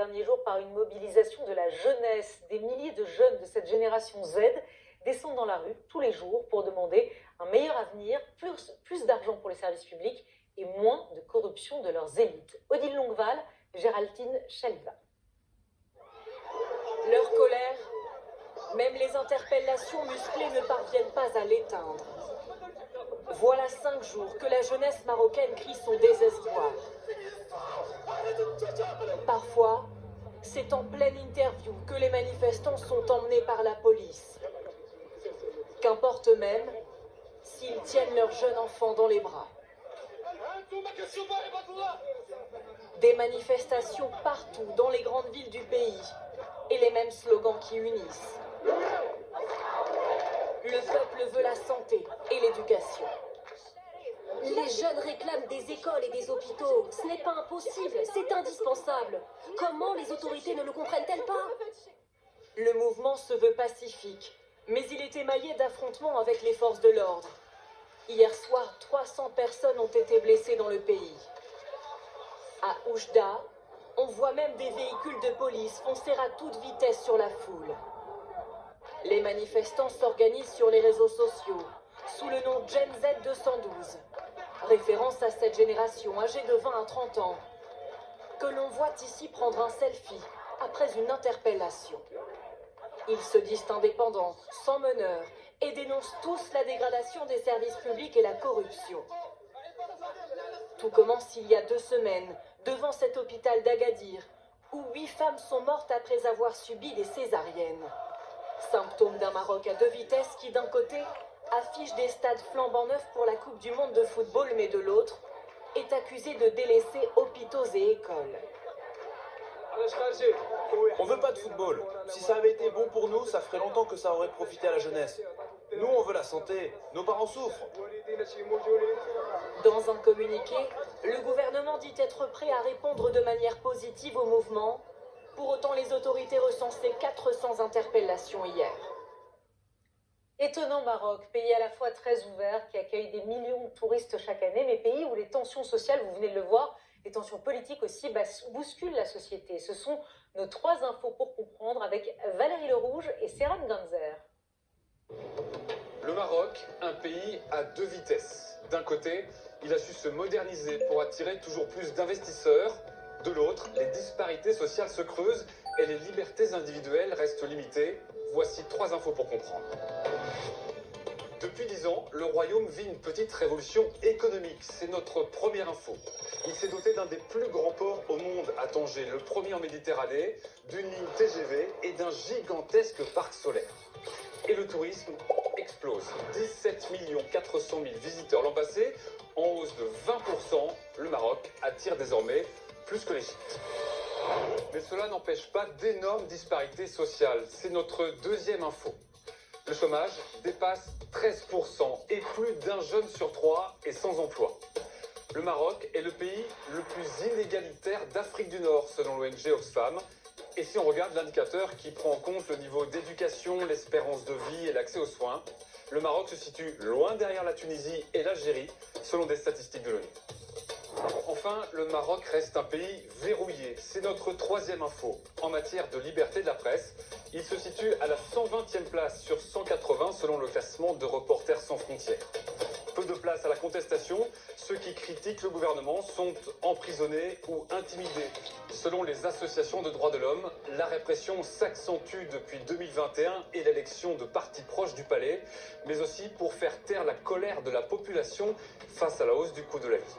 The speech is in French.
derniers jours par une mobilisation de la jeunesse. Des milliers de jeunes de cette génération Z descendent dans la rue tous les jours pour demander un meilleur avenir, plus d'argent pour les services publics et moins de corruption de leurs élites. Odile Longueval, Géraldine Chaliva. Leur colère, même les interpellations musclées ne parviennent pas à l'éteindre. Voilà 5 jours que la jeunesse marocaine crie son désespoir. Parfois, c'est en pleine interview que les manifestants sont emmenés par la police. Qu'importe même s'ils tiennent leur jeune enfant dans les bras. Des manifestations partout dans les grandes villes du pays et les mêmes slogans qui unissent. Le peuple veut la santé et l'éducation. Les jeunes réclament des écoles et des hôpitaux. Ce n'est pas impossible, c'est indispensable. Comment les autorités ne le comprennent-elles pas? Le mouvement se veut pacifique, mais il est émaillé d'affrontements avec les forces de l'ordre. Hier soir, 300 personnes ont été blessées dans le pays. À Oujda, on voit même des véhicules de police foncer à toute vitesse sur la foule. Les manifestants s'organisent sur les réseaux sociaux, sous le nom Gen Z 212, référence à cette génération âgée de 20 à 30 ans, que l'on voit ici prendre un selfie après une interpellation. Ils se disent indépendants, sans meneur, et dénoncent tous la dégradation des services publics et la corruption. Tout commence il y a 2 semaines, devant cet hôpital d'Agadir, où 8 femmes sont mortes après avoir subi des césariennes. Symptôme d'un Maroc à 2 vitesses qui, d'un côté, affiche des stades flambant neufs pour la Coupe du Monde de football, mais de l'autre, est accusé de délaisser hôpitaux et écoles. On veut pas de football. Si ça avait été bon pour nous, ça ferait longtemps que ça aurait profité à la jeunesse. Nous, on veut la santé. Nos parents souffrent. Dans un communiqué, le gouvernement dit être prêt à répondre de manière positive au mouvement. Pour autant, les autorités recensaient 400 interpellations hier. Étonnant Maroc, pays à la fois très ouvert, qui accueille des millions de touristes chaque année, mais pays où les tensions sociales, vous venez de le voir, les tensions politiques aussi bousculent la société. Ce sont nos 3 infos pour comprendre avec Valérie Lerouge et Serhan Ganzer. Le Maroc, un pays à 2 vitesses. D'un côté, il a su se moderniser pour attirer toujours plus d'investisseurs. De l'autre, les disparités sociales se creusent et les libertés individuelles restent limitées. Voici 3 infos pour comprendre. Depuis 10 ans, le Royaume vit une petite révolution économique. C'est notre première info. Il s'est doté d'un des plus grands ports au monde à Tanger, le premier en Méditerranée, d'une ligne TGV et d'un gigantesque parc solaire. Et le tourisme explose. 17 400 000 visiteurs l'an passé, en hausse de 20%. Le Maroc attire désormais plus que l'Égypte. Mais cela n'empêche pas d'énormes disparités sociales. C'est notre deuxième info. Le chômage dépasse 13% et plus d'un jeune sur 3 est sans emploi. Le Maroc est le pays le plus inégalitaire d'Afrique du Nord, selon l'ONG Oxfam. Et si on regarde l'indicateur qui prend en compte le niveau d'éducation, l'espérance de vie et l'accès aux soins, le Maroc se situe loin derrière la Tunisie et l'Algérie, selon des statistiques de l'ONU. Enfin, le Maroc reste un pays verrouillé. C'est notre 3e info. En matière de liberté de la presse, il se situe à la 120e place sur 180 selon le classement de Reporters sans frontières. Peu de place à la contestation, ceux qui critiquent le gouvernement sont emprisonnés ou intimidés. Selon les associations de droits de l'homme, la répression s'accentue depuis 2021 et l'élection de partis proches du palais, mais aussi pour faire taire la colère de la population face à la hausse du coût de la vie.